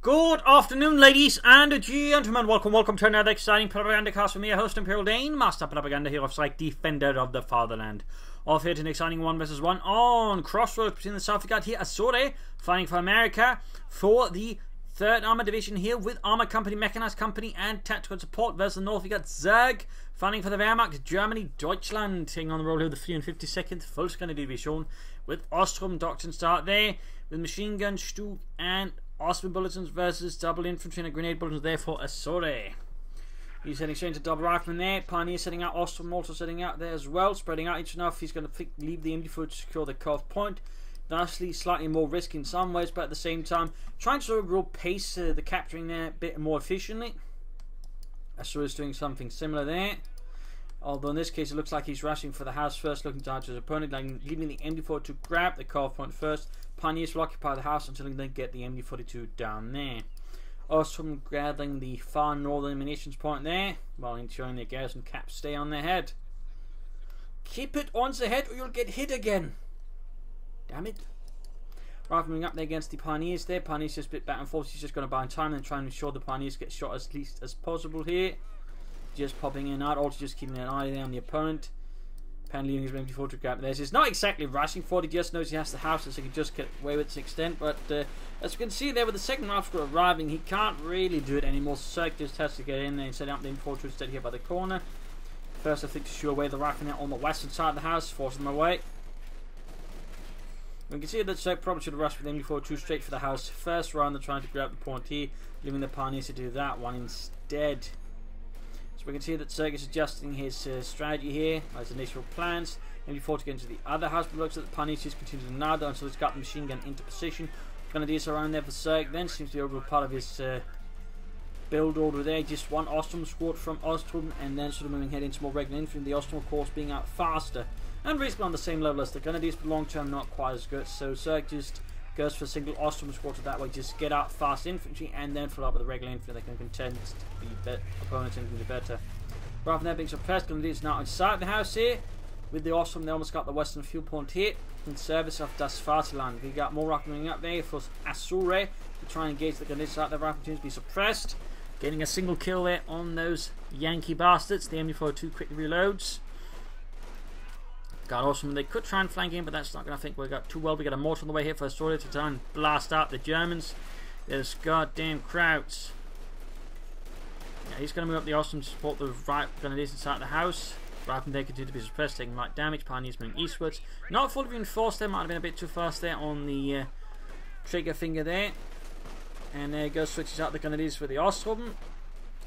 Good afternoon, ladies and gentlemen. Welcome to another exciting Propagandacast with me, your host, Imperial Dane, Master Propaganda Hero of Psych, Defender of the Fatherland. Off here to an exciting 1 vs 1 on Crossroads between the South. We got here Asoureh fighting for America for the 3rd Armored Division here with Armor Company, Mechanized Company, and Tactical Support. Versus the North, we got Zerg fighting for the Wehrmacht, Germany, Deutschland, taking on the role here with the 352nd Volksgrenadier Division with Osttruppen Doctrine start there with machine gun, Stu, and Osttruppen bulletins versus double infantry and a grenade bulletins there for Asoureh. He's heading straight into double rifleman there. Pioneer setting out, Osttruppen also setting out there as well, spreading out each enough. He's going to leave the MD4 to secure the CoH point. Thusly, slightly more risk in some ways, but at the same time, trying to overall pace the capturing there a bit more efficiently. Asoureh is doing something similar there. Although in this case, it looks like he's rushing for the house first, looking to his opponent, leaving the MD4 to grab the CoH point first. Pioneers will occupy the house until they get the MD42 down there. Osttruppen gathering the far northern munitions point there, while ensuring their garrison caps stay on their head. Keep it on the head or you'll get hit again. Damn it. Rifleman up there against the Pioneers there. Pioneers just a bit back and forth. He's just going to buy time and try and ensure the Pioneers get shot as least as possible here. Just popping in and out, also just keeping an eye there on the opponent. Pan leaving his MD4 to grab this. It's not exactly rushing for it, he just knows he has the house, so he can just get away with it to an extent. But as you can see there, with the second rifle arriving, he can't really do it anymore. Zerg just has to get in there and set up the MD4 to instead here by the corner. First, I think to shoo away the rifleman on the western side of the house, force them away. We can see that Zerg probably should have rushed with the MD4 straight for the house first, rather than trying to grab the point here, leaving the Pioneers to do that one instead. So we can see that Zerg is adjusting his strategy here, as initial plans. MD4 to get into the other house, but looks like the Pioneers just continue to nada until he's got the machine gun into position. Grenadiers around there for Zerg, then seems to be overall part of his build order there. Just one Osttruppen squad from Osttruppen, and then sort of moving ahead into more regular infantry. The Osttruppen, of course, being out faster and basically on the same level as the Grenadiers, but long term not quite as good. So Zerg just goes for a single Osttruppen squad to that way, just get out fast infantry and then follow up with the regular infantry that can contend the opponents into better. Rather than that being suppressed, Grenadiers now inside the house here. With the Osttruppen, they almost got the western fuel point here in service of Das Vaterland. We got more riflemen up there for Asoureh to try and engage the Grenadiers out there. Riflemen to be suppressed. Getting a single kill there on those Yankee bastards. The MD42 quickly reloads. Got Osttruppen. They could try and flank in, but that's not going to think we got too well. We got a mortar on the way here for Asoureh to try and blast out the Germans. There's goddamn Krauts. Yeah, he's going to move up the Osttruppen to support the right Grenadiers inside the house. Riflemen they continue to be suppressed, taking light damage. Pioneers moving eastwards. Not fully reinforced there. Might have been a bit too fast there on the trigger finger there. And there goes, switches out the Grenadiers for the Osttruppen.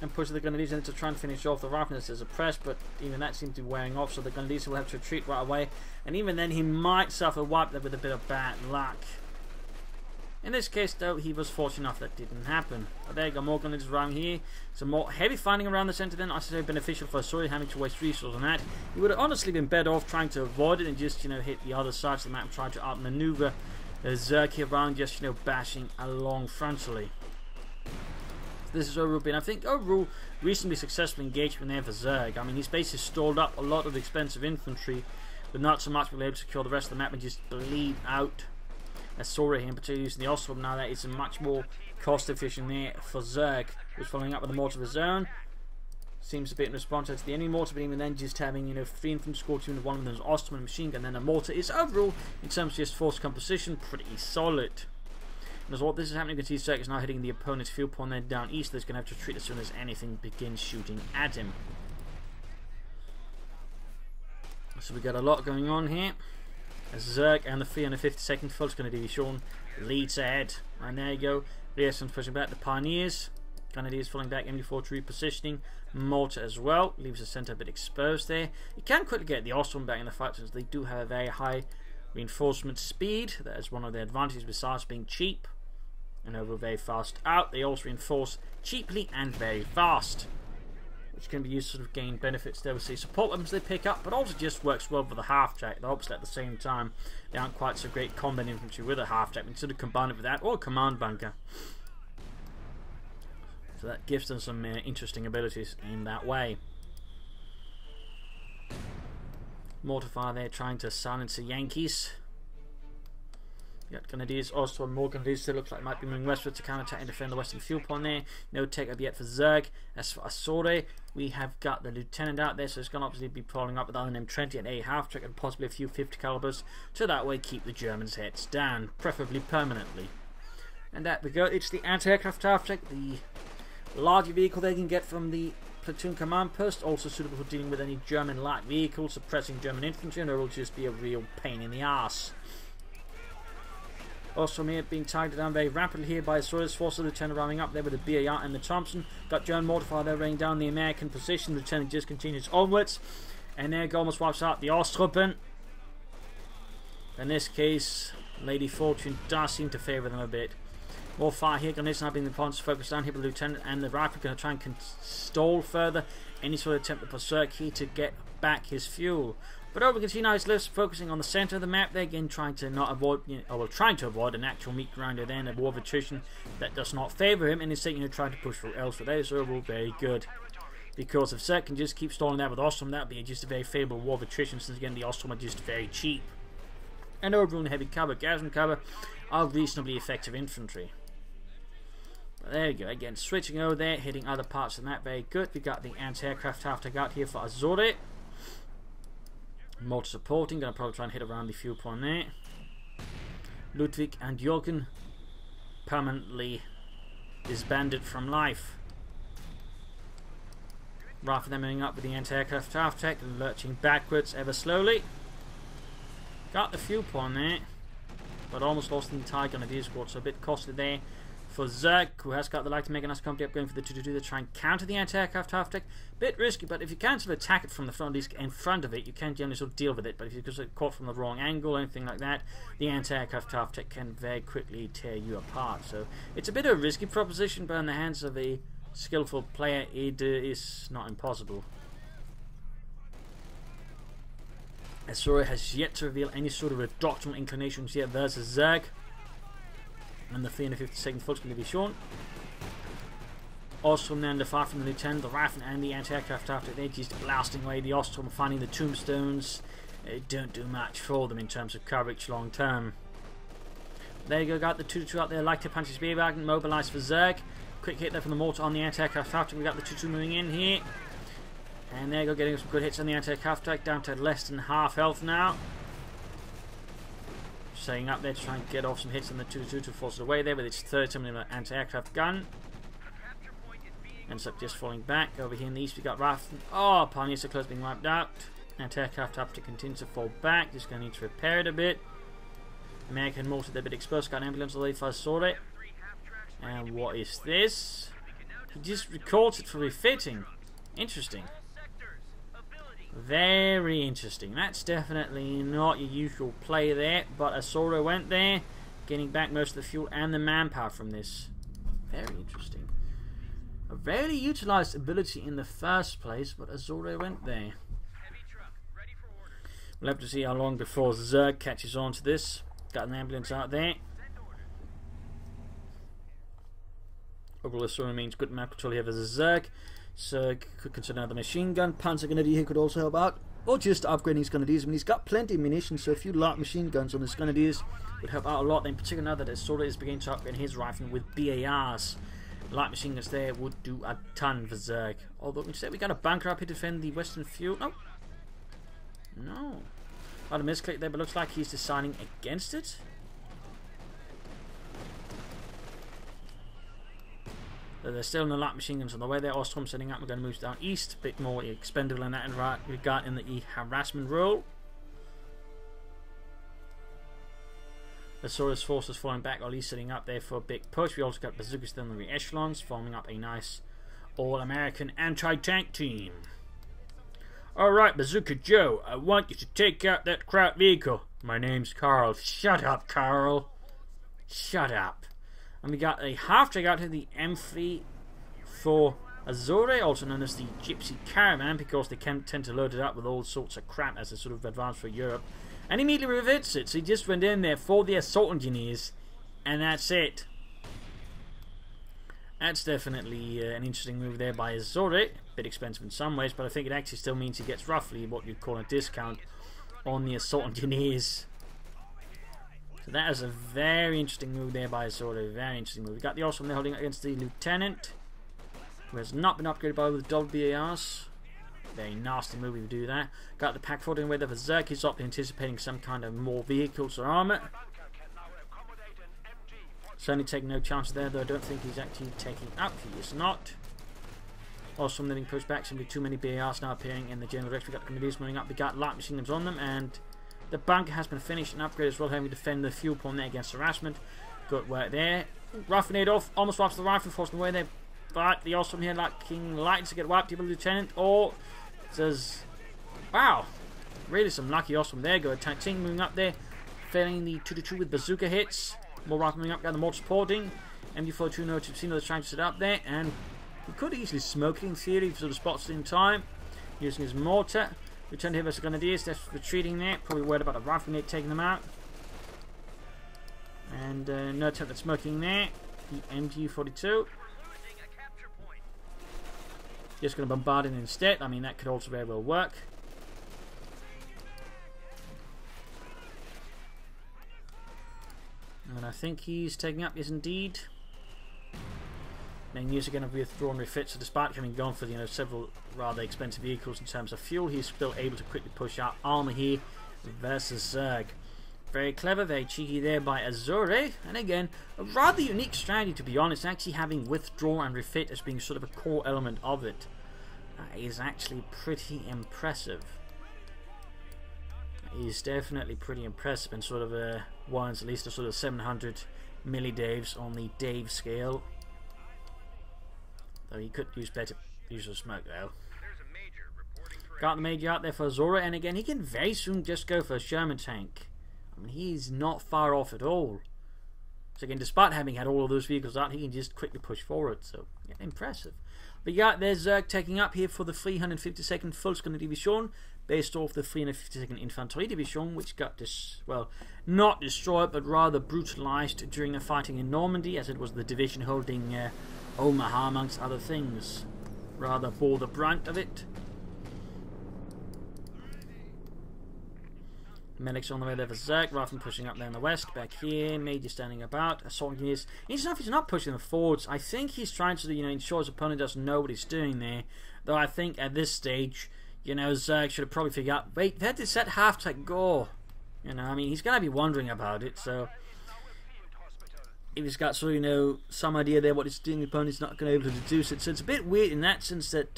And pushes the Grenadiers in to try and finish off the riflemen as a press, but even that seems to be wearing off, so the Grenadiers will have to retreat right away. And even then, he might suffer a wipe there with a bit of bad luck. In this case, though, he was fortunate enough that didn't happen. But there you go, more Grenadiers around here. Some more heavy fighting around the centre then. I say beneficial for Asoureh having to waste resources on that. He would have honestly been better off trying to avoid it and just, hit the other sides of the map and try to outmaneuver Zerg here around, just, bashing along frontally. This is overall been, I think, overall reasonably successful engagement there for Zerg. I mean, he's basically stalled up a lot of expensive infantry, but not so much being able to secure the rest of the map and just bleed out Asoureh here, in particular using the Osttruppen now. That is much more cost efficient there for Zerg, who's following up with a mortar of his own. Seems a bit in response to the enemy mortar, but even then just having 3 infantry squad, 2 one of them is Osttruppen and machine gun, and then a mortar is overall, in terms of just force composition, pretty solid. And as what this is happening, you can see Zerg is now hitting the opponent's field point there down east. He's going to have to retreat as soon as anything begins shooting at him. So we got a lot going on here. As Zerg and the 352nd Volksgrenadier Division leads ahead. And there you go. Riersen's pushing back the Pioneers. Grenadiers falling back, MD4 repositioning. Mortar as well. Leaves the centre a bit exposed there. You can quickly get the Osttruppen back in the fight, since they do have a very high reinforcement speed. That is one of their advantages, besides being cheap and overall very fast out. They also reinforce cheaply and very fast, which can be used to sort of gain benefits there with the support weapons they pick up, but also just works well for the half-track. Though obviously at the same time they aren't quite so great combat infantry with a half-track. We can sort of combine it with that or a command bunker. So that gives them some interesting abilities in that way. Mortar fire there trying to silence the Yankees. You got Grenadiers, also more Grenadiers. Still looks like it might be moving westward to counterattack and defend the western fuel point there. No take up yet for Zerg. As for Asoureh, we have got the lieutenant out there, so it's going to obviously be following up with other than M20 and a half-track and possibly a few 50 calibers to that way keep the Germans' heads down, preferably permanently. And that we go. It's the anti-aircraft half-track, the larger vehicle they can get from the platoon command post, also suitable for dealing with any German light vehicles, suppressing German infantry, and it will just be a real pain in the arse. Also, here being targeted down very rapidly here by Asoureh's forces. Lieutenant rounding up there with the BAR and the Thompson. Got German mortar fire there raining down the American position. Lieutenant just continues onwards. And there almost wipes out the Osttruppen. In this case, Lady Fortune does seem to favour them a bit. More fire here. Grenadiers now being the points focused down here with the Lieutenant and the Rifle. Going to try and stall further any sort of attempt to Berserk here to get back his fuel. But over we can see now he's focusing on the centre of the map there, again trying to not avoid, trying to avoid an actual meat grinder then, a war of attrition that does not favour him, and instead trying to push through elsewhere. That is overall very good. Because if Zerg can just keep stalling that with Osttruppen, that would be just a very favourable war of attrition, since again the Osttruppen are just very cheap. And overall in heavy cover, garrison cover, are reasonably effective infantry. But there you go, again switching over there, hitting other parts of the map, very good. We got the anti-aircraft half-track out here for Asoureh. Mortar supporting, going to probably try and hit around the fuel point there. Ludwig and Jürgen permanently disbanded from life. Rather than moving up with the anti-aircraft half-track, lurching backwards ever slowly. Got the fuel point there, but almost lost the entire Grenadier squad, so a bit costly there for Zerg, who has got the light Mechanized company up going for the 2-2 to try and counter the anti-aircraft half-track. Bit risky, but if you can sort of attack it from the front, at least in front of it, you can generally sort of deal with it. But if you get caught from the wrong angle or anything like that, the anti-aircraft half-track can very quickly tear you apart. So it's a bit of a risky proposition, but in the hands of a skillful player, it is not impossible. Asoureh has yet to reveal any sort of doctrinal inclinations yet versus Zerg. And the 352nd foot's going to be shown. Osttruppen then, the far from the Lieutenant, the Rifle and the anti-aircraft after they're just blasting away the Osttruppen, finding the tombstones. It don't do much for them in terms of coverage long term. There you go, got the 2-2 out there, like to punch his Spearwagon, mobilised for Zerg. Quick hit there from the mortar on the anti-aircraft after. We got the 2-2 moving in here. And there you go, getting some good hits on the anti-aircraft attack, down to less than half health now. Setting up there to try and get off some hits on the 2-2 to force it away there with its 30mm anti-aircraft gun. Ends up just falling back. Over here in the east we got Rifle. Oh, Pioneer so close being wiped out. Anti-aircraft after continues to fall back. Just going to need to repair it a bit. American mortar, they're a bit exposed. Got an ambulance already for Asoureh. And what is this? He just records it for refitting. Interesting. Very interesting. That's definitely not your usual play there, but Asoureh went there, getting back most of the fuel and the manpower from this. Very interesting. A rarely utilised ability in the first place, but Asoureh went there. We'll have to see how long before Zerg catches on to this. Got an ambulance out there. Overall, Asoureh means good map control here versus Zerg. So could consider another machine gun. Panzer Grenadier here could also help out, or just upgrading his Grenadiers. I mean, he's got plenty of munitions, so a few light machine guns on his Grenadiers would help out a lot. In particular, now that Asoureh is beginning to upgrade his rifle with BARs, light machine guns there would do a ton for Zerg. Although instead we got a bunker up here to defend the western fuel. No. Got a misclick there, but looks like he's deciding against it. There's still no light machine guns on the way there. Osttruppen setting up. We're going to move down east. A bit more expendable in that regard in the harassment role. Asoureh's forces falling back, or at least setting up there for a big push. We also got bazookas still in the echelons, forming up a nice all-American anti-tank team. Alright, Bazooka Joe, I want you to take out that crap vehicle. My name's Carl. Shut up, Carl. Shut up. And we got a half-track out here, the M3 for Asoureh, also known as the Gypsy Caravan, because they can tend to load it up with all sorts of crap as they sort of advance for Europe. And immediately reverts it, so he just went in there for the assault engineers, and that's it. That's definitely an interesting move there by Asoureh. A bit expensive in some ways, but I think it actually still means he gets roughly what you'd call a discount on the assault engineers. So that is a very interesting move there by Asoureh. Very interesting move. We got the Osttruppen there holding against the Lieutenant, who has not been upgraded by with double BARs. Very nasty move if you do that. Got the pack forward in with the Zerg. He's up anticipating some kind of more vehicles or armor. Certainly taking no chances there, though I don't think he's actually taking up. He is not. Also, being pushed back, simply too many BARs now appearing in the general direction. We got the Canadians moving up. We got light machine guns on them, and the bunker has been finished and upgraded as well, having to defend the fuel point there against harassment. Good work there. Roughing it off, almost wipes the rifle, forcing away there. But the Osttruppen here lacking light to get wiped. People, Lieutenant, or says, wow, really some lucky Osttruppen there. Go tank team moving up there, failing the 2-2 with bazooka hits. More rifle moving up, got the more supporting. MD42 notes you've seen those trying to sit up there, and he could easily smoke it in theory if he sort of spots it in time. Using his mortar. Return here versus Grenadiers, they're retreating there, probably worried about the rifle grenade taking them out. And no attempt at smoking there. The MG42. Just going to bombard it instead. I mean, that could also very well work. And I think he's taking up, yes indeed. Making use again of withdraw and refit, so despite having gone for several rather expensive vehicles in terms of fuel, he's still able to quickly push out armor here versus Zerg. Very clever, very cheeky there by Asoureh, and again, a rather unique strategy to be honest, actually having withdraw and refit as being sort of a core element of it. Is actually pretty impressive. He's definitely pretty impressive, and sort of warrants at least a sort of 700 millidaves on the Dave scale. Though he could use better use of smoke though. Got the Major out there for Asoureh, and again he can very soon just go for a Sherman tank. I mean, he's not far off at all. So again, despite having had all of those vehicles out, he can just quickly push forward. So yeah, impressive. But yeah, there's Zerg taking up here for the 352nd Volkskunde Division, based off the 352nd Infantry Division, which got this, well, not destroyed, but rather brutalized during the fighting in Normandy, as it was the division holding Omaha, amongst other things. Rather bore the brunt of it. Medics on the way there for Zerg, rather than pushing up there in the west. Back here, Major standing about. Assault engineers. Interesting enough, he's not pushing them forwards. I think he's trying to, ensure his opponent doesn't know what he's doing there. Though I think at this stage, Zerg should have probably figured out, wait, where did that half-tech go? I mean, he's going to be wondering about it, so if he's got sort of, some idea there what he's doing, the opponent's not going to be able to deduce it. So it's a bit weird in that sense that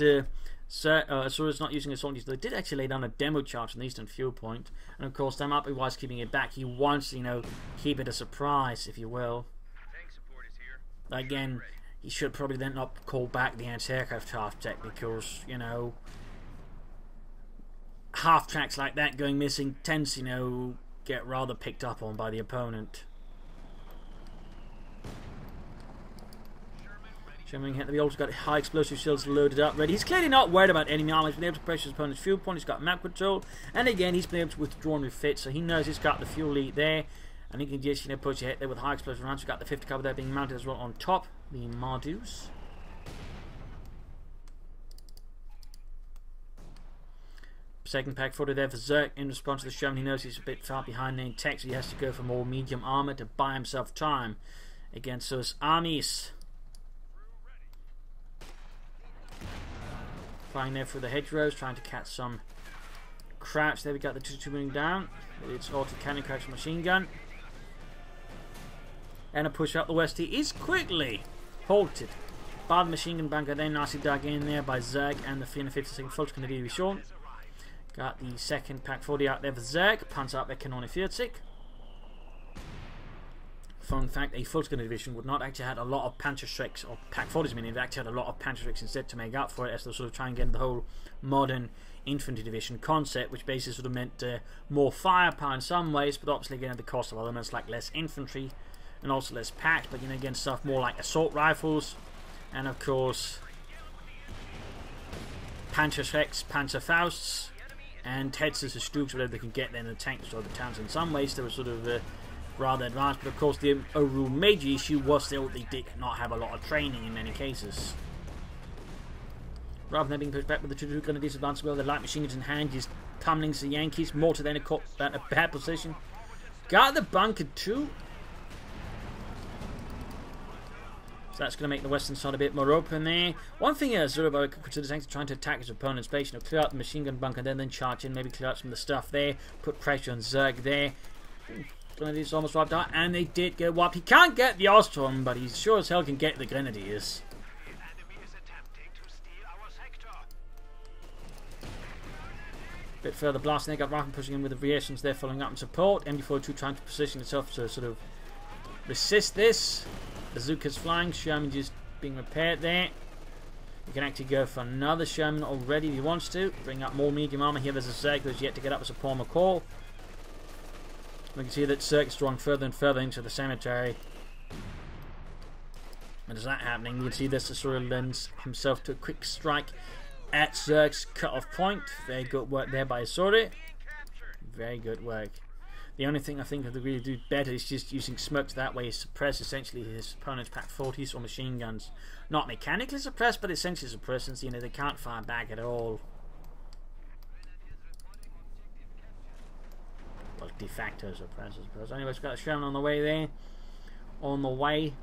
Asoureh's not using assault engineers. They did actually lay down a demo charge on the eastern fuel point, and of course, that might be why he's keeping it back. He wants to, keep it a surprise, if you will. Again, he should probably then not call back the anti-aircraft half-tech because, half-tracks like that going missing tends, get rather picked up on by the opponent. We've also got high explosive shields loaded up, ready. He's clearly not worried about enemy armor. He's been able to pressure his opponent's fuel point. He's got map control, and again, he's been able to withdraw and refit, so he knows he's got the fuel lead there, and he can just push ahead there with high explosive rounds. We've got the 50 cover there being mounted as well on top. The Mardus. Second pack footed there for Zerg in response to the Sherman. He knows he's a bit far behind there in tech, so he has to go for more medium armor to buy himself time against those armies. Flying there through the hedgerows, trying to catch some crouch. There we got the 2-2 moving down. It's auto-cannon crouch machine gun. And a push up the west. He is quickly halted by the machine gun bunker. Then nicely dug in there by Zerg and the 352nd Volkskunde Division. Got the second pack 40 out there for Zerg. Punts out their Kanone 40. Fun fact, a Volkskunde Division would not actually had a lot of Panzerschrecks, or Pack 40s meaning, they've actually had a lot of Panzerschrecks instead to make up for it, as they sort of try and get the whole modern infantry division concept, which basically sort of meant more firepower in some ways, but obviously again at the cost of elements like less infantry and also less packs, but again stuff more like assault rifles, and of course Panzerschrecks, Panzerfausts, and Hetzers or Stooks, whatever they can get there in the tanks or the towns. In some ways they were sort of rather advanced, but of course the overall major issue was still they did not have a lot of training in many cases. Rather than being pushed back with the 2-2 Grenadiers advanced well, the light machine guns in hand, just pummeling the Yankees. Mortar then caught that a bad position. Got the bunker too. So that's going to make the western side a bit more open there. One thing Asoureh could consider is trying to attack his opponent's base. You know, clear out the machine gun bunker, then charge in, maybe clear out some of the stuff there, put pressure on Zerg there. Grenadiers almost wiped out, and they did get wiped. He can't get the Osttruppen, but he sure as hell can get the Grenadiers. Bit further blasting there, got Rifle pushing in with the variations there, following up in support. MD42 trying to position itself to sort of resist this. Bazooka's flying, Sherman just being repaired there. You can actually go for another Sherman already if he wants to. Bring up more medium armor here. There's a Zerg who's yet to get up as a Paul McCall. We can see that Zerg is drawing further and further into the cemetery. And as that happening, you can see this Asoureh lends himself to a quick strike at Zerg's cut-off point. Very good work there by Asoureh. Very good work. The only thing I think they really do better is just using smoke, so that way suppress essentially his opponent's Pack 40s or machine guns. Not mechanically suppressed, but essentially suppressed, since, you know, they can't fire back at all. Well, de facto suppressed, I suppose. Anyway, it's got a Sherman on the way there. On the way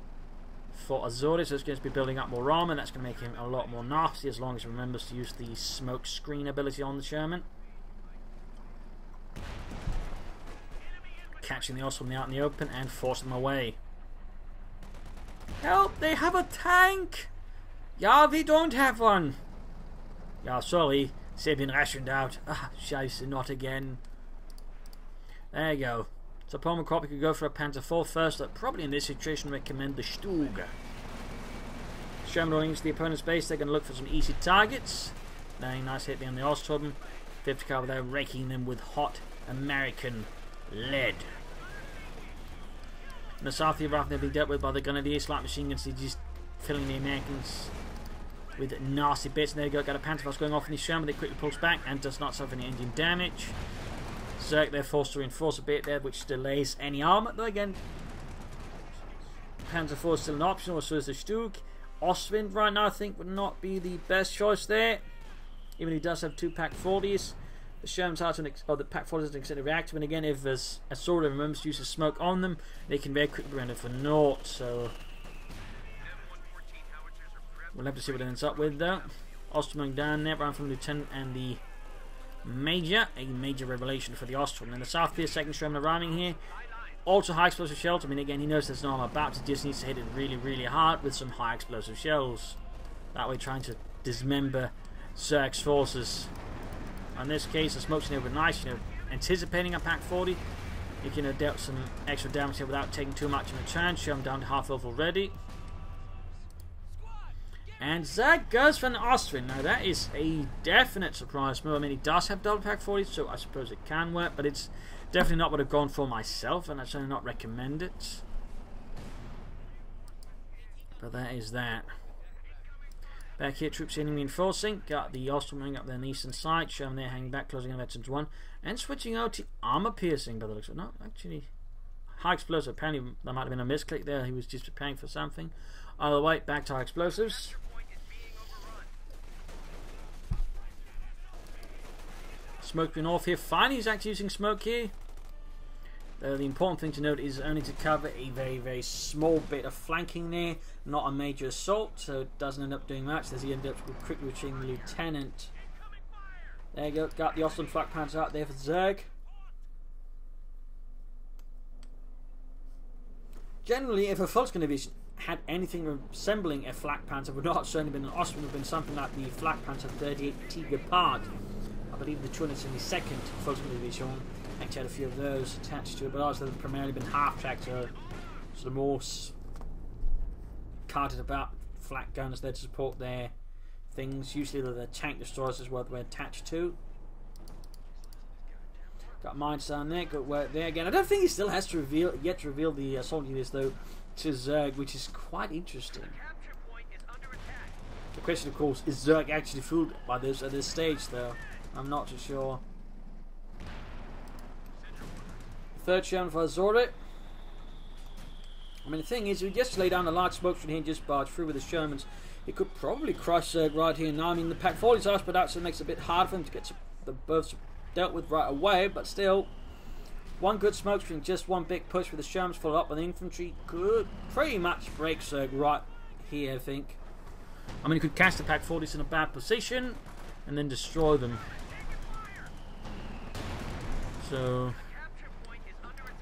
for Asoureh, so it's going to be building up more armor. That's going to make him a lot more nasty, as long as he remembers to use the smoke screen ability on the Sherman. Catching the Osttruppen out in the open and forcing them away. Help! They have a tank! Yeah, we don't have one. Yeah, sorry. They've been rationed out. Ah, scheisse, not again. There you go. So Paul McCall could go for a Panzer IV first. I'd probably in this situation recommend the Stug. Sherman rolling into the opponent's base. They're going to look for some easy targets. Very nice hit there on the Osttruppen. 50 cal there, raking them with hot American lead. In the south, the they're being dealt with by the Grenadiers, light machine guns. They're just filling the Americans with nasty bits. And there you go, got a Panzerfaust going off in his Sherman, but it quickly pulls back and does not suffer any engine damage. Zerg, they're forced to reinforce a bit there, which delays any armor. Though again, Panzer IV is still an option, or so is the Stug. Ostwind right now I think would not be the best choice there, even if he does have two Pack 40s. The Sherman's hard to the Pack 40s is an extended reactor, and again, if Asoureh remembers to use the smoke on them, they can very quickly render for naught. So we'll have to see what it ends up with, though. Osttruppen down there, around from the Lieutenant and the Major. A major revelation for the Osttruppen. In the south, the second Sherman arriving here. Also high explosive shells. I mean, again, he knows there's no armor about, so just needs to hit it really, really hard with some high explosive shells. That way, trying to dismember Zerg's forces. In this case, the smoke's over nice, you know, anticipating a Pack 40. You can dealt some extra damage here without taking too much in return. Show him down to half health already. And Zerg goes for an Ostwind. Now, that is a definite surprise move. I mean, he does have double Pack 40, so I suppose it can work, but it's definitely not what I've gone for myself, and I certainly not recommend it. But that is that. Back here, troops in reinforcing. Got the Osttruppen up there on the eastern side. Sherman there hanging back, closing in veterans 1. And switching out to armor piercing by the looks of it. No, actually, high explosive. Apparently, there might have been a misclick there. He was just preparing for something. Either way, back to high explosives. Smoke being off here. Finally, he's actually using smoke here. The important thing to note is only to cover a very, very small bit of flanking there, not a major assault, so it doesn't end up doing much as he ends up quickly reaching the Lieutenant. There you go, got the Osttruppen flak panzer out there for Zerg. Generally, if a Volksgrenadier division had anything resembling a flak panzer, would not have certainly been an Ostwind, would have been something like the flak panzer 38 Tiger Part. I believe the 272nd Volksgrenadier division actually had a few of those attached to it, but ours have primarily been half-tracked, so sort of more carted about flak guns there to support their things. Usually the tank destroyers is what they're attached to. Got mines down there, good work there again. I don't think he still has to reveal the assault units though to Zerg, which is quite interesting. The question, of course, is Zerg actually fooled by this at this stage though? I'm not too sure. Third Sherman for Asoureh. I mean, the thing is, if he just lay down a large smoke from here and just barge through with the Shermans, he could probably crush Zerg right here now. I mean, the Pack 40s are, but that makes it a bit hard for him to get the both dealt with right away, but still, One good smoke screen, just one big push with the Shermans followed up with the infantry could pretty much break Zerg right here, I think. I mean, you could cast the Pack 40s in a bad position and then destroy them. So,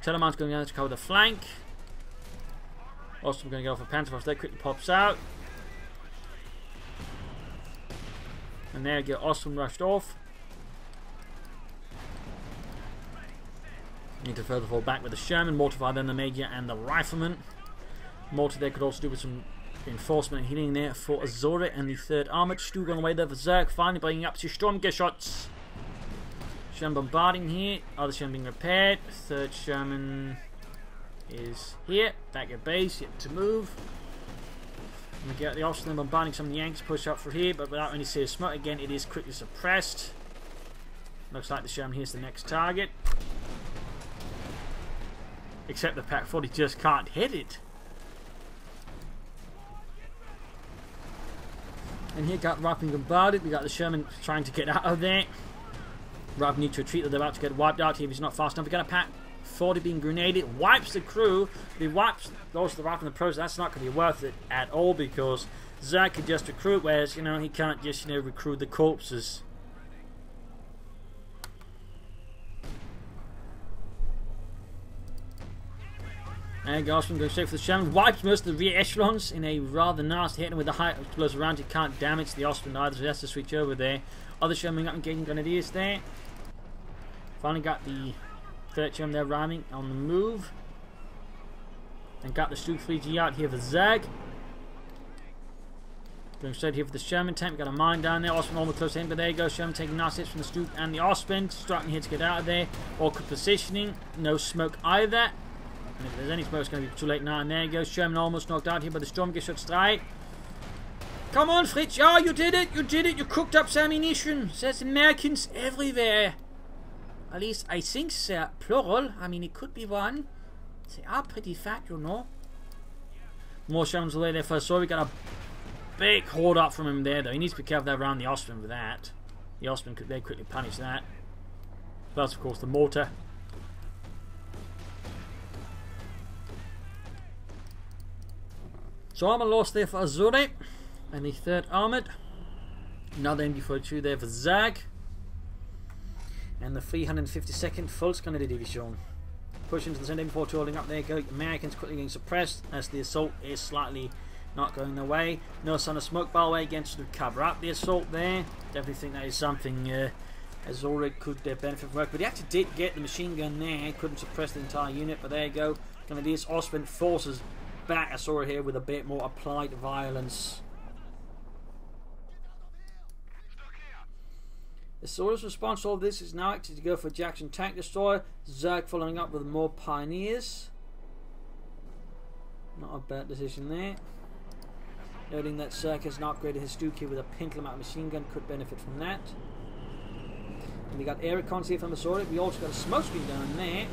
Telemark's going down to cover the flank. Also, we're going to go for Panther that quickly pops out. And there you go, Osttruppen rushed off. Need to further fall back with the Sherman, mortify then the Major and the Rifleman. Mortar there could also do with some reinforcement and healing there for Asoureh and the 3rd Armored. Stu going away there for Zerg, finally bringing up to Sturmgeschots. Sherman bombarding here, other Sherman being repaired. 3rd Sherman is here, back at base, yet to move. And we get the Osttruppen bombarding some of the Yanks, push up for here, but without any serious smoke. Again, it is quickly suppressed. Looks like the Sherman here's the next target. Except the Pack 40 just can't hit it. And here got Rifleman bombarded. We got the Sherman trying to get out of there. Rifleman need to retreat, they're about to get wiped out here if he's not fast enough. We got a Pack 40 being grenaded, wipes the crew. He wipes those the Rifleman the pros. That's not going to be worth it at all because Zerg can just recruit, whereas he can't just recruit the corpses. And Osttruppen goes straight for the Sherman, wipes most of the rear echelons in a rather nasty hit, and with the high explosive round, he can't damage the Osttruppen either, so he has to switch over there. Other Sherman up engaging Grenadiers there. Finally got the 3rd Sherman there rhyming on the move. And got the Stu 3G out here for Zerg. Going straight here for the Sherman tank. We got a mine down there. Osttruppen almost close to him, but there you go. Sherman taking nice hits from the Stu and the Osttruppen. Striking here to get out of there. Awkward positioning. No smoke either. And if there's any smoke, it's going to be too late now. And there you go. Sherman almost knocked out here by the Sturmgeschots 3. Come on, Fritz. Oh, you did it. You did it. You cooked up some ammunition. There's Americans everywhere. At least I think they're plural. I mean, it could be one. They are pretty fat, More Shermans away there first. So we got a big horde up from him there, though. He needs to be careful there around the Osttruppen with that. The Osttruppen could very quickly punish that. Plus, of course, the mortar. So armor lost there for Asoureh and the 3rd Armored. Another MD42 there for Zerg. And the 352nd Volksgrenadier Division. Push into the center, MD42 holding up there. Go. Americans quickly getting suppressed as the assault is slightly not going their way. No sign of smoke, by the way, again to cover up the assault there. Definitely think that is something Asoureh could benefit from. But he actually did get the machine gun there. Couldn't suppress the entire unit, but there you go. Grenadiers, Osttruppen forces back Asoureh here with a bit more applied violence. Asoureh's response to all this is now actually to go for a Jackson tank destroyer. Zerg following up with more pioneers. Not a bad decision there. Noting that Zerg has now upgraded his Stuke with a Pintlemat machine gun, could benefit from that. And we got air recons here from Asoureh. We also got a smoke screen down there.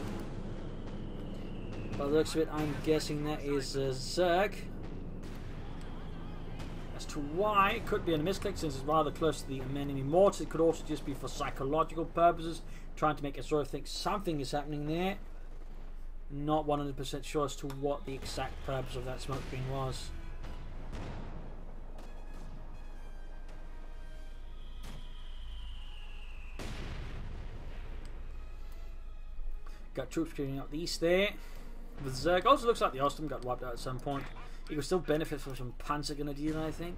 By the looks of it, I'm guessing that is Zerg. As to why, it could be a misclick since it's rather close to the enemy mortar. It could also just be for psychological purposes, trying to make Asoureh think something is happening there. Not 100% sure as to what the exact purpose of that smoke screen was. Got troops clearing up the east there. With Zerg, also looks like the Osttruppen got wiped out at some point. He could still benefit from some Panzer Grenadier, I think.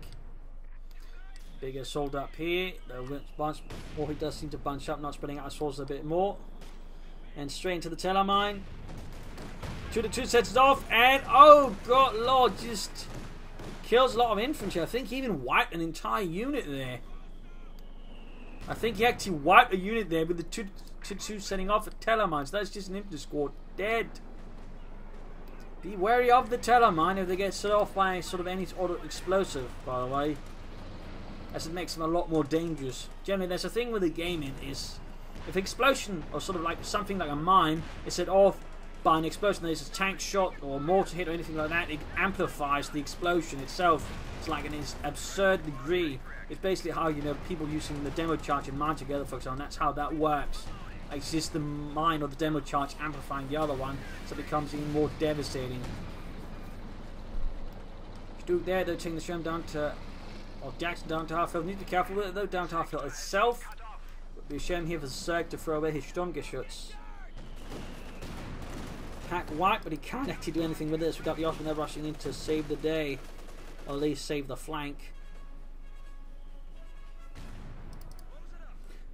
Big assault up here. Or he does seem to bunch up, not spreading out his forces a bit more. And straight into the Telemine. 2 to 2 sets it off, and oh god lord, just kills a lot of infantry. I think he even wiped an entire unit there. I think he actually wiped a unit there with the 2 to 2 setting off at Telemines. That's just an infantry squad dead. Be wary of the Telemine if they get set off by sort of any sort of explosive, by the way, as it makes them a lot more dangerous. Generally, there's a thing with the gaming is if explosion or sort of like something like a mine is set off by an explosion, there's a tank shot or mortar hit or anything like that, it amplifies the explosion itself. It's like an absurd degree. It's basically how, you know, people using the demo charge and mine together, for example, that's how that works. It's just the mine or the demo charge amplifying the other one, so it becomes even more devastating. Stuke there, though, taking the Sherman down to, or Jackson down to half health. Need to be careful with it though, down to half health itself. But we're Sherman here for Zerg to throw away his Sturmgeschütz. Pack white, but he can't actually do anything with this. We've got the Osttruppen there rushing in to save the day, or at least save the flank.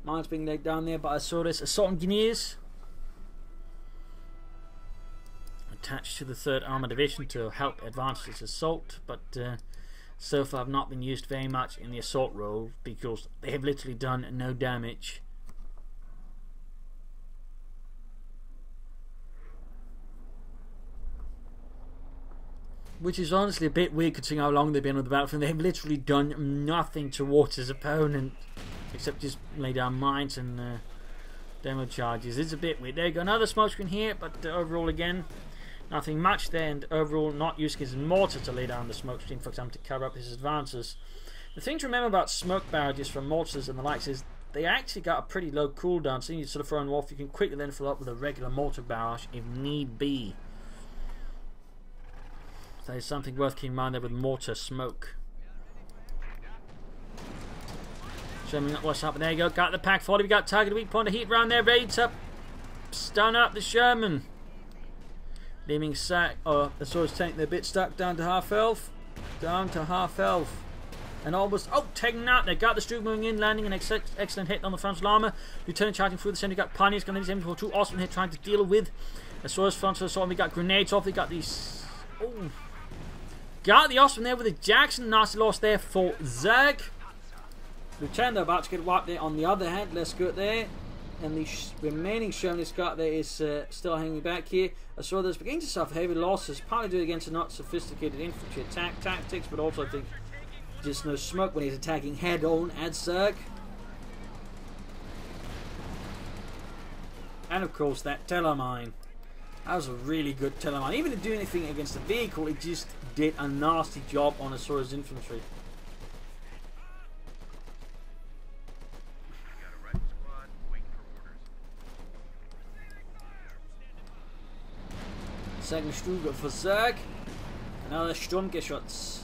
Mine's being laid down there by Asoureh Assault Engineers, attached to the 3rd Armored Division to help advance its assault, but so far have not been used very much in the assault role because they have literally done no damage. Which is honestly a bit weird considering how long they've been on the battlefield. They've literally done nothing towards his opponent except just lay down mines and demo charges. It's a bit weird. There you go, another smoke screen here, but overall again, nothing much there, and overall not using his mortar to lay down the smoke screen, for example, to cover up his advances. The thing to remember about smoke barrages from mortars and the likes is they actually got a pretty low cooldown, so you sort of throw them off, you can quickly then fill up with a regular mortar barrage if need be. So there's something worth keeping in mind there with mortar smoke. Showing what's up, and there you go, got the pack 40, we got target weak point of heat around there, ready to stun up the Sherman. Leaving the Swords tank, they're a bit stuck down to half health. Down to half health. And almost, oh, taking out, they got the Stuke moving in, landing an excellent hit on the frontal armor. Lieutenant charging through the center, got Pioneers, going to use M4 awesome hit trying to deal with the Swords frontal assault. We got grenades off, they got these, oh. Got the Osttruppen there with the Jackson, nasty loss there for Zerg. Lieutenant, they're about to get wiped there on the other hand, let's go there. And the remaining Sherman he's got there is still hanging back here. Asoureh's beginning to suffer heavy losses, partly due against a not sophisticated infantry attack tactics, but also I think just no smoke when he's attacking head on at Zerg. And of course that telemine. That was a really good telemine. Even to do anything against the vehicle, it just did a nasty job on Asoureh's infantry. Second Stuke for Zerg. Another Sturmgeschütz.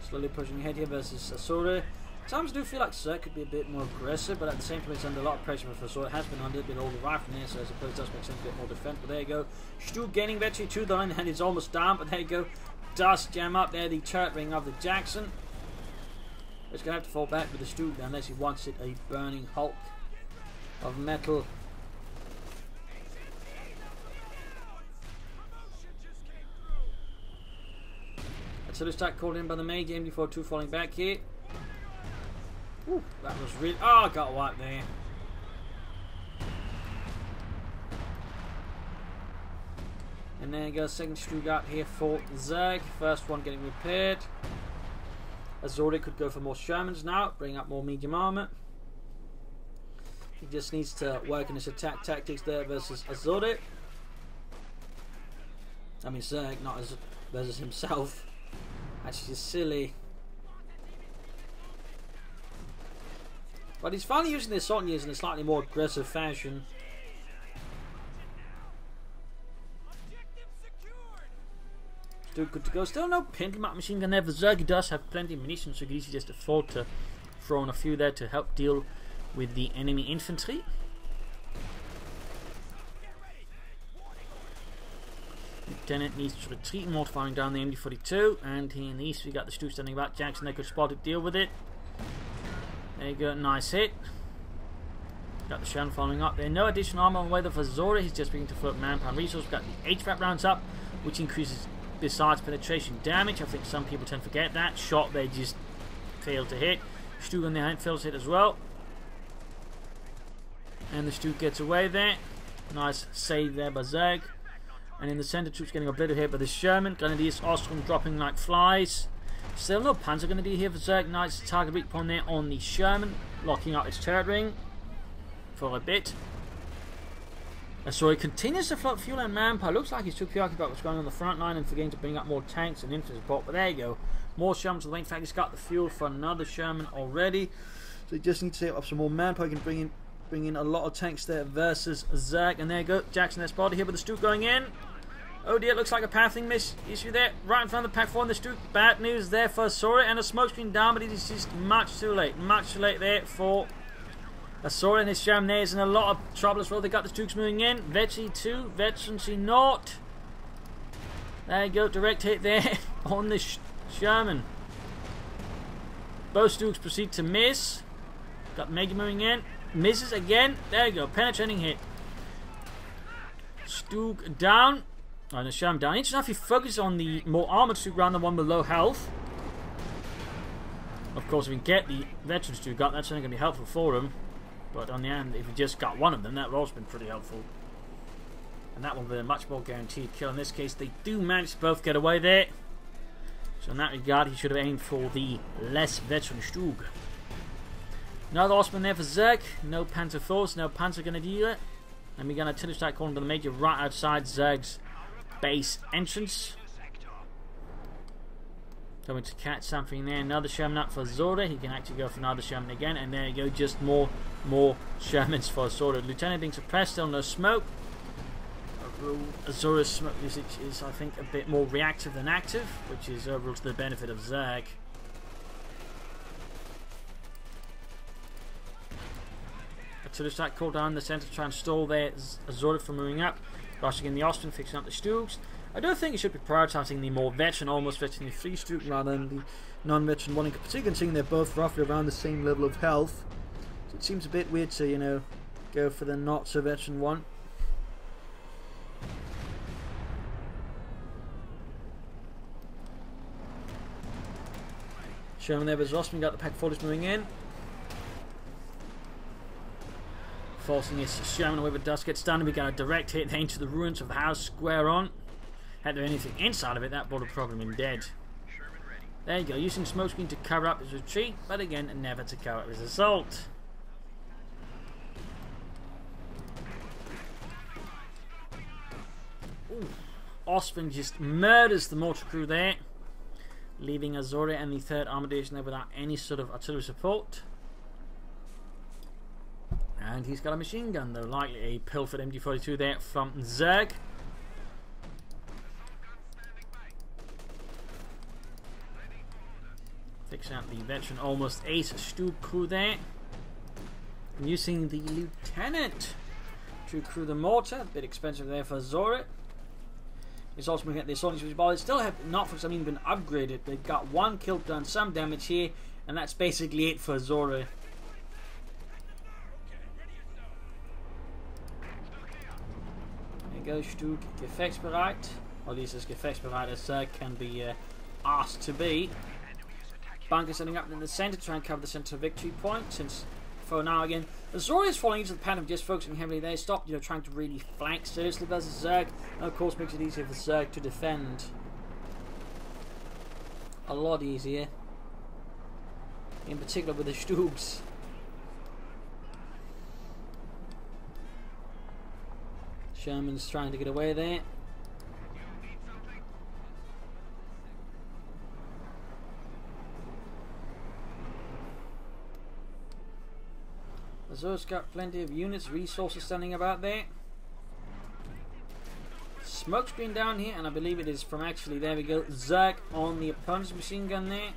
Slowly pushing ahead here versus Asoureh. Sometimes I do feel like Zerg could be a bit more aggressive, but at the same time it's under a lot of pressure for Asoureh. It has been under a bit all the right from there, so I suppose it does make sense a bit more defense. But there you go. Stuke gaining victory to the line, and it's almost down, but there you go. Does jam up there the turret ring of the Jackson. It's going to have to fall back with the Stuke now, unless he wants it a burning hulk of metal. So this attack called in by the Major, MD42 falling back here. Ooh, that was really... Oh, I got wiped there. And there you go, second Stuke out here for Zerg. First one getting repaired. Asoureh could go for more Shermans now, bring up more medium armor. He just needs to work on his attack tactics there versus Asoureh. I mean Zerg, not as versus himself. That's just silly. But he's finally using the assault engineers in a slightly more aggressive fashion. Still good to go. Still no pintle map machine gun there for Zerg. He does have plenty of munitions, so he can easily just afford to throw in a few there to help deal with the enemy infantry. Lieutenant needs to retreat, more firing down the MD42, and here in the east we got the Stuke standing back. Jackson they could spot it, deal with it. There you go, nice hit. Got the Sherman following up there. No additional armor on the way there for Asoureh. He's just beginning to float manpower resource. We've got the HVAC rounds up, which increases besides penetration damage. I think some people tend to forget that. Shot they just failed to hit. Stuke on the hand fails hit as well. And the Stuke gets away there. Nice save there by Zerg. And in the center, troops getting obliterated here by the Sherman. Grenadiers, Osttruppen dropping like flies. Still no Panzer Grenadier here for Zerg. Nice target weak point there on the Sherman, locking up its turret ring for a bit. So he continues to float fuel and manpower. Looks like he's too preoccupied with what's going on the front line and forgetting to bring up more tanks and infantry support. But there you go. More Shermans. The main fact he's got the fuel for another Sherman already. So you just need to save up some more manpower. You can bring in a lot of tanks there versus Zerg. And there you go. Jackson has spotted here with the Stuke going in. Oh dear, looks like a pathing issue there. Right in front of the pack 4 and the Stuke. Bad news there for Asoureh. And a smoke screen down, but it is just much too late. Much too late there for Asoureh and his Sham there is in a lot of trouble as well. They got the Stukes moving in. Vetchi 2, Veterancy not. There you go, direct hit there on the Sherman. Both Stukes proceed to miss. Got Mega moving in. Misses again. There you go, penetrating hit. Stuke down. Oh, the Sherman down. Interesting enough, he focuses on the more armored Stuke rather than the one with low health. Of course, if we can get the Veteran Stuke got, that's only going to be helpful for him. But on the end, if we just got one of them, that would also been pretty helpful. And that will be a much more guaranteed kill. In this case, they do manage to both get away there. So in that regard, he should have aimed for the less veteran Stug. Another Osman there for Zerg. No Panzer Force, no Panzer going to deal it. And we're going to artillery strike calling to the major right outside Zerg's base entrance. Going to catch something there. Another Sherman up for Asoureh. He can actually go for another Sherman again. And there you go, just more Shermans for Asoureh. Lieutenant being suppressed, still no smoke. Asoureh's smoke usage is, I think, a bit more reactive than active, which is overall to the benefit of Zerg. Artillery strike called down the centre to try and stall there Asoureh from moving up. Rushing in the Austrian, fixing up the Stuks. I don't think you should be prioritising the more veteran, almost veteran 3 Stuke rather than the non-veteran 1, particularly considering they're both roughly around the same level of health. So it seems a bit weird to, you know, go for the not so veteran 1. Sherman there with Rossman, got the pack 40s moving in. Forcing his Sherman away with dust, gets done, and we got a direct hit into the ruins of the house, square on. Had there anything inside of it, that would have probably been dead. There you go, using smokescreen to cover up his retreat, but again, never to cover up his assault. Ooh. Osman just murders the mortar crew there, leaving Asoureh and the 3rd Armored Division there without any sort of artillery support. And he's got a machine gun though, likely a pilfered MG42 there from Zerg. Fixing out the veteran almost ace Stuke crew there. And using the lieutenant to crew the mortar, a bit expensive there for Asoureh. It's also looking at the assault which they still have not for some reason been upgraded. They've got 1 kill, done some damage here, and that's basically it for Asoureh. There goes Stuke, gefechtsbereit. Or at least as gefechtsbereit as can be asked to be. Bunker setting up in the centre to try and cover the centre victory point, since for now again Asoureh is falling into the pattern of just focusing heavily there. Stop, you know, trying to really flank seriously versus Zerg, and of course makes it easier for Zerg to defend. A lot easier. In particular with the Stugs. Sherman's trying to get away there. Asoureh's got plenty of units, resources standing about there. Smoke screen down here, and I believe it is from actually, there we go, Zerg on the opponent's machine gun there.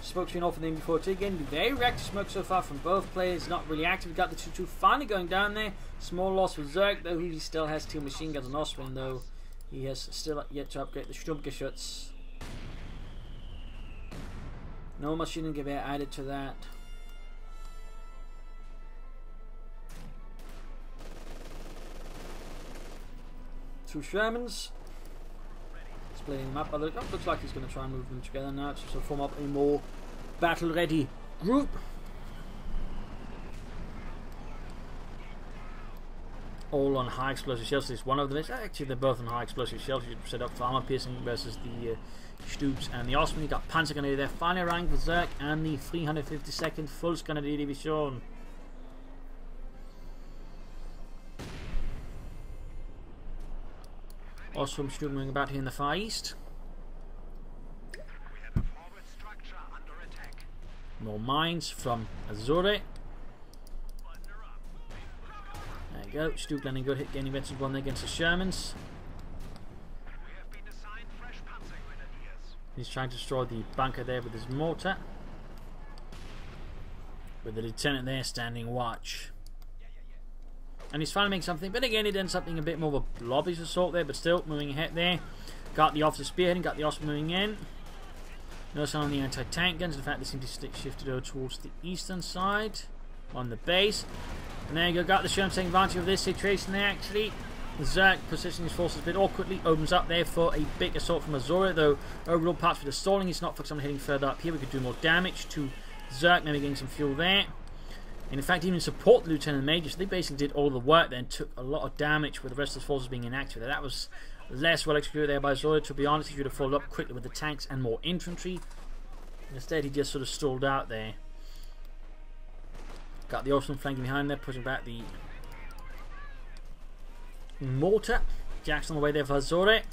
Smoke screen off of the MB42 again. Very reactive smoke so far from both players, not really active. We've got the 2-2 finally going down there. Small loss for Zerg, though he still has 2 machine guns on Osman, though he has still yet to upgrade the Sturmgeschütz. No machine gun gewehr added to that. Two Shermans. Splitting them up. But it looks like he's going to try and move them together now to form up a more battle-ready group. All on high explosive shells. This one of them is actually they're both on high explosive shells. You set up for armor piercing versus the Stuks and the Osman. You got Panzer Grenadier there. Finally ranked with Zerg and the 352nd Full Grenadier Division. Also from Stuke moving about here in the far east. More mines from Asoureh. There you go. Stuke landing good hit, gaining veterans one there against the Shermans. He's trying to destroy the bunker there with his mortar. With the lieutenant there standing watch. And he's finally making something, but again he done something a bit more of a lobbyist assault there, but still moving ahead there. Got the officer spearheading, got the officer moving in. No sign on the anti-tank guns. In fact, they seem to stick shifted over towards the eastern side on the base. And there you go, got the Sherman taking advantage of this situation there actually. The Zerg positioning his forces a bit awkwardly, opens up there for a big assault from Asoureh, though overall parts for the stalling, he's not focused on hitting further up here. We could do more damage to Zerg, maybe getting some fuel there. And in fact, even support the Lieutenant Major, so they basically did all the work there and took a lot of damage with the rest of the forces being inactive. That was less well executed there by Asoureh, to be honest. He should have followed up quickly with the tanks and more infantry. Instead, he just sort of stalled out there. Got the Osttruppen flanking behind there, pushing back the mortar. Jackson on the way there for Asoureh.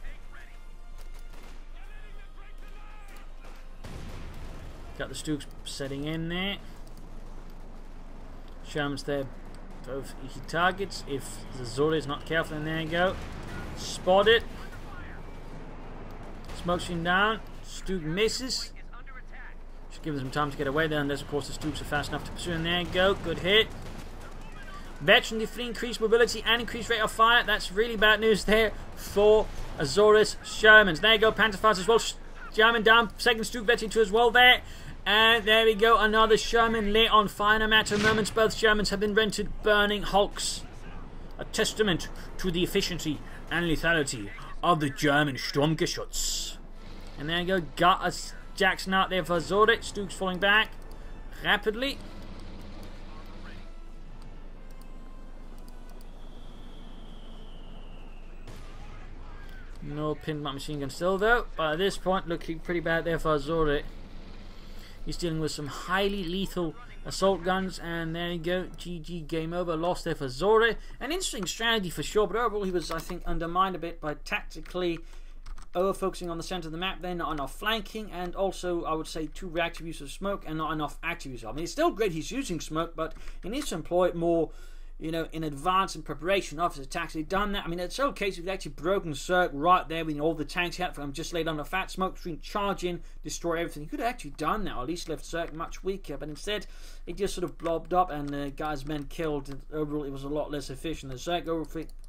Got the Stooks setting in there. Sherman's there, both easy targets. If Asoureh is not careful, then there you go. Spotted. Smoke screen down. Stook misses. Should give them some time to get away there, unless of course the Stooks are fast enough to pursue. And there you go. Good hit. Veteran defeat, increased mobility and increased rate of fire. That's really bad news there for Asoureh's Shermans. There you go. Panzerfaust as well. Sherman down. Second Stook veteran too as well there. And there we go, another Sherman lit on fire. In a matter of moments, both Shermans have been rendered burning hulks. A testament to the efficiency and lethality of the German Sturmgeschütz. And there you go, got us Jackson out there for Asoureh. Stooks falling back rapidly. No pinned machine gun still though, but at this point looking pretty bad there for Asoureh. He's dealing with some highly lethal assault guns, and there you go, GG, game over. Lost there for Asoureh. An interesting strategy for sure, but overall he was, I think, undermined a bit by tactically over-focusing on the centre of the map there, not enough flanking, and also, I would say, too reactive use of smoke and not enough active use of. I mean, it's still great he's using smoke, but he needs to employ it more, you know, in advance and preparation of his attacks. He'd done that. I mean, it's okay if he'd actually broken Zerg right there with all the tanks he had for him, just laid on a fat smoke screen, charge in, destroy everything. He could have actually done that, or at least left Zerg much weaker, but instead, it just sort of blobbed up and guys' men killed. And overall, it was a lot less efficient. The Zerg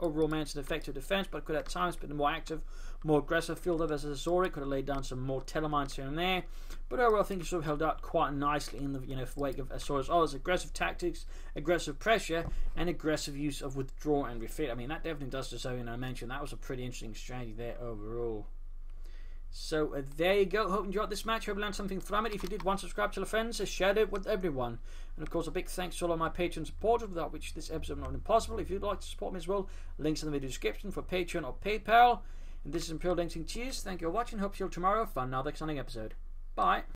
overall managed an effective defense, but could at times been more active, more aggressive field of as Asoureh. Could have laid down some more telemines here and there, but overall I think he sort of held out quite nicely in the wake of Asoureh's aggressive tactics, aggressive pressure, and aggressive use of withdrawal and refit. I mean, that definitely does deserve, I mentioned that was a pretty interesting strategy there overall. So there you go. Hope you enjoyed this match. Hope you learned something from it. If you did, subscribe to your friends, share it with everyone, and of course a big thanks to all of my Patreon supporters, without which this episode would not have been possible. If you'd like to support me as well, links in the video description for Patreon or PayPal. And this is Imperial Dancing. Cheers, thank you for watching. Hope to see you tomorrow for another exciting episode. Bye.